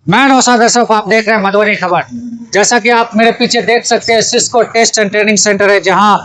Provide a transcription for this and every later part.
मैं नौशाद अशरफ, आप देख रहे हैं मधुबनी खबर। जैसा कि आप मेरे पीछे देख सकते हैं, Cisco test and training centre है जहां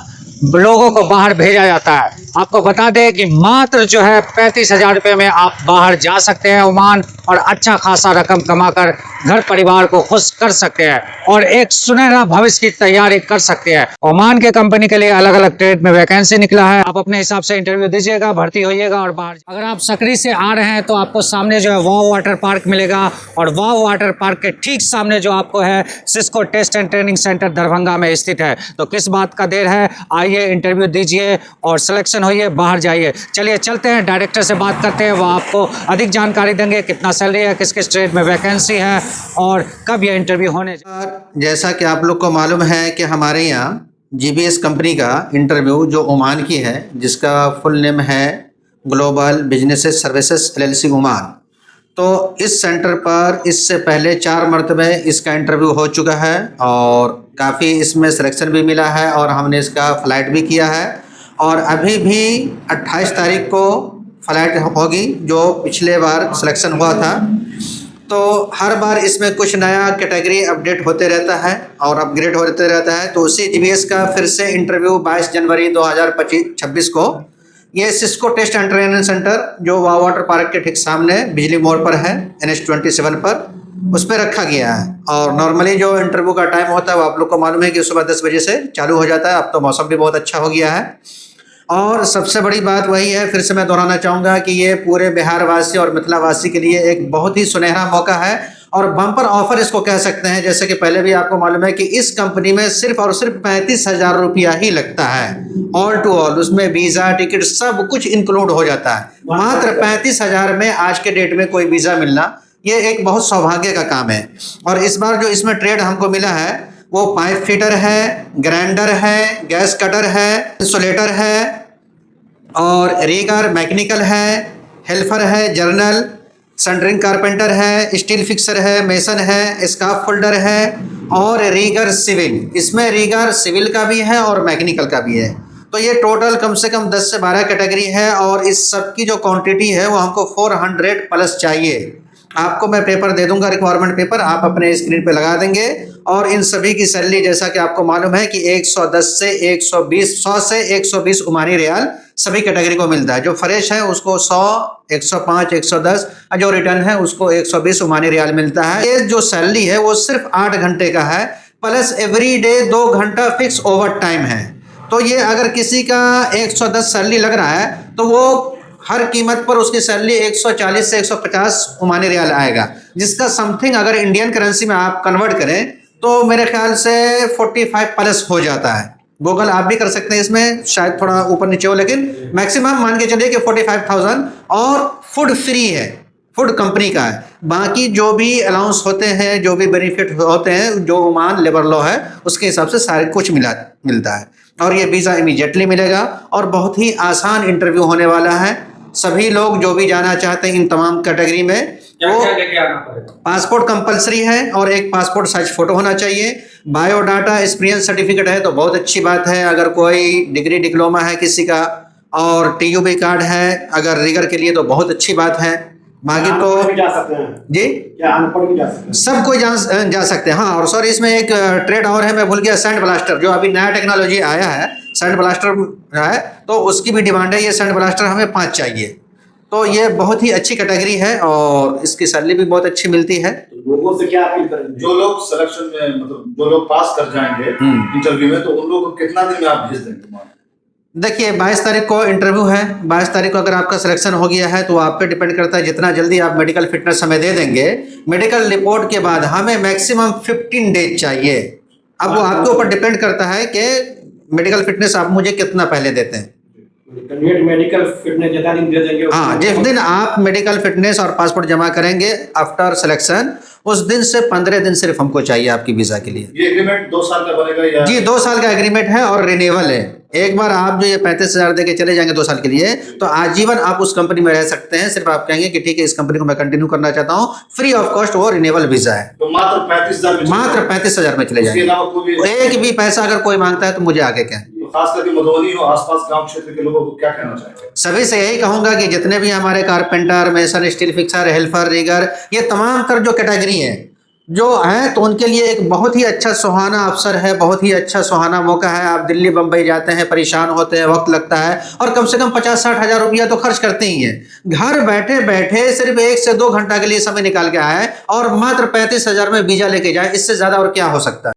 लोगों को बाहर भेजा जाता है। आपको बता दें कि मात्र जो है 35,000 रुपये में आप बाहर जा सकते हैं ओमान, और अच्छा खासा रकम कमाकर घर परिवार को खुश कर सकते हैं और एक सुनहरा भविष्य की तैयारी कर सकते हैं। ओमान के कंपनी के लिए अलग अलग ट्रेड में वैकेंसी निकला है। आप अपने हिसाब से इंटरव्यू दीजिएगा, भर्ती होइएगा और बाहर। अगर आप सकरी से आ रहे हैं तो आपको सामने जो है वाव वाटर पार्क मिलेगा, और वाव वाटर पार्क के ठीक सामने जो आपको है Cisco test and training centre Darbhanga में स्थित है। तो किस बात का देर है, आइए इंटरव्यू दीजिए और सिलेक्शन होइए, बाहर जाइए। चलिए चलते हैं, डायरेक्टर से बात करते हैं, वो आपको अधिक जानकारी देंगे, कितना सैलरी है, किस किस ट्रेड में वैकेंसी है और कब यह इंटरव्यू होने। जैसा कि आप लोग को मालूम है कि हमारे यहाँ जीबीएस कंपनी का इंटरव्यू जो ओमान की है, जिसका फुल नेम है global business services LLC Oman, तो इस सेंटर पर इससे पहले 4 मरतबे इसका इंटरव्यू हो चुका है और काफ़ी इसमें सिलेक्शन भी मिला है और हमने इसका फ़्लाइट भी किया है। और अभी भी 28 तारीख को फ़्लाइट होगी, जो पिछले बार सिलेक्शन हुआ था। तो हर बार इसमें कुछ नया कैटेगरी अपडेट होते रहता है और अपग्रेड होते रहता है। तो उसी जीबीएस का फिर से इंटरव्यू 22 जनवरी 2026 को ये Cisco test and training centre जो वाव वाटर पार्क के ठीक सामने बिजली मोड़ पर है, NH27 पर, उस पर रखा गया है। और नॉर्मली जो इंटरव्यू का टाइम होता है वो आप लोग को मालूम है कि सुबह 10 बजे से चालू हो जाता है। अब तो मौसम भी बहुत अच्छा हो गया है। और सबसे बड़ी बात वही है, फिर से मैं दोहराना चाहूँगा कि ये पूरे बिहार वासी और मिथिला वासी के लिए एक बहुत ही सुनहरा मौका है और बम्पर ऑफर इसको कह सकते हैं। जैसे कि पहले भी आपको मालूम है कि इस कंपनी में सिर्फ और सिर्फ 35,000 रुपया ही लगता है, ऑल टू ऑल। उसमें वीज़ा, टिकट सब कुछ इंक्लूड हो जाता है। मात्र 35,000 में आज के डेट में कोई वीज़ा मिलना ये एक बहुत सौभाग्य का काम है। और इस बार जो इसमें ट्रेड हमको मिला है वो पाइप फिटर है, ग्राइंडर है, गैस कटर है, इंसुलेटर है और रीगर मैकेनिकल है, हेल्पर है, जर्नल, सेंटरिंग कारपेंटर है, स्टील फिक्सर है, मेसन है, स्काफ फोल्डर है और रीगर सिविल। इसमें रीगर सिविल का भी है और मैकेनिकल का भी है। तो ये टोटल कम से कम 10 से 12 कैटेगरी है और इस सब की जो क्वांटिटी है वो हमको 400 प्लस चाहिए। आपको मैं पेपर दे दूंगा, रिक्वायरमेंट पेपर आप अपने स्क्रीन पे लगा देंगे। और इन सभी की सैलरी जैसा कि आपको मालूम है कि 110 से 120, 100 से 120 ओमानी रियाल सभी कैटेगरी को मिलता है। जो फ्रेश है उसको 100, 105, 110, और जो रिटर्न है उसको 120 ओमानी रियाल मिलता है। ये जो सैलरी है वो सिर्फ 8 घंटे का है, प्लस एवरी डे 2 घंटा फिक्स ओवर टाइम है। तो ये अगर किसी का 110 सैलरी लग रहा है तो वो हर कीमत पर उसकी सैलरी 140 से 150 ओमानी रियाल आएगा, जिसका समथिंग अगर इंडियन करेंसी में आप कन्वर्ट करें तो मेरे ख्याल से 45 प्लस हो जाता है। गूगल आप भी कर सकते हैं, इसमें शायद थोड़ा ऊपर नीचे हो, लेकिन मैक्सिमम मान के चलिए कि 45,000। और फूड फ्री है, फूड कंपनी का है। बाकी जो भी अलाउंस होते हैं, जो भी बेनिफिट होते हैं, जो ओमान लेबर लॉ है उसके हिसाब से सारे कुछ मिलता है। और ये वीज़ा इमीडिएटली मिलेगा और बहुत ही आसान इंटरव्यू होने वाला है। सभी लोग जो भी जाना चाहते हैं इन तमाम कैटेगरी में, वो पासपोर्ट कंपलसरी है और एक पासपोर्ट साइज फोटो होना चाहिए। बायोडाटा, एक्सपीरियंस सर्टिफिकेट है तो बहुत अच्छी बात है। अगर कोई डिग्री डिप्लोमा है किसी का और TUB कार्ड है अगर रिगर के लिए तो बहुत अच्छी बात है। बाकी तो जा सकते हैं जी, क्या अनपढ़ भी जा सकते हैं? सब कोई जा सकते हैं। हाँ, और सॉरी इसमें एक ट्रेड और है, मैं भूल गया, सैंड ब्लास्टर, जो अभी नया टेक्नोलॉजी आया है, सैंड ब्लास्टर है, तो उसकी भी डिमांड है। ये सैंड ब्लास्टर हमें 5 चाहिए। तो ये बहुत ही अच्छी कैटेगरी है और इसकी सैलरी भी बहुत अच्छी मिलती है। लोगों से क्या अपील करेंगे? जो लोग सिलेक्शन में मतलब जो लोग पास कर जाएंगे इंटरव्यू में, तो उन लोगों को कितना दिन में आप भेज देंगे? देखिए 22 तारीख को इंटरव्यू है। 22 तारीख को अगर आपका सिलेक्शन हो गया है तो आप पे डिपेंड करता है, जितना जल्दी आप मेडिकल फिटनेस हमें दे देंगे। मेडिकल रिपोर्ट के बाद हमें मैक्सिमम 15 डेज चाहिए। अब वो आपके ऊपर डिपेंड करता है कि मेडिकल फिटनेस आप मुझे कितना पहले देते हैं। मेडिकल फिटनेस जितना दिन दे देंगे, हाँ, जिस दिन आप मेडिकल फिटनेस और पासपोर्ट जमा करेंगे आफ्टर सिलेक्शन, उस दिन से 15 दिन सिर्फ हमको चाहिए आपकी वीज़ा के लिए। ये एग्रीमेंट 2 साल का बनेगा या? जी, 2 साल का एग्रीमेंट है और रिन्यूअल है। एक बार आप जो ये 35,000 दे के चले जाएंगे 2 साल के लिए, तो आजीवन आप उस कंपनी में रह सकते हैं। सिर्फ आप कहेंगे कि ठीक है इस कंपनी को मैं कंटिन्यू करना चाहता हूँ, फ्री ऑफ कॉस्ट वो रिन्यूअल वीज़ा है। तो मात्र 35,000 मात्र 35,000 में चले इसके जाएंगे। अलावा कोई एक भी पैसा अगर कोई मांगता है तो मुझे आगे क्या है। खास करके मधुबनी और आसपास गांव क्षेत्र के लोगों को क्या कहना चाहेंगे? सभी से यही कहूंगा कि जितने भी हमारे carpenter, mason, steel fixer, helper, rigger, ये तमाम तर जो कैटेगरी है जो है, तो उनके लिए एक बहुत ही अच्छा सुहाना अवसर है, बहुत ही अच्छा सुहाना मौका है। आप दिल्ली बम्बई जाते हैं, परेशान होते हैं, वक्त लगता है और कम से कम 50-60 हज़ार रुपया तो खर्च करते ही हैं। घर बैठे बैठे सिर्फ 1 से 2 घंटा के लिए समय निकाल के आए और मात्र 35,000 में वीजा लेके जाए, इससे ज़्यादा और क्या हो सकता है।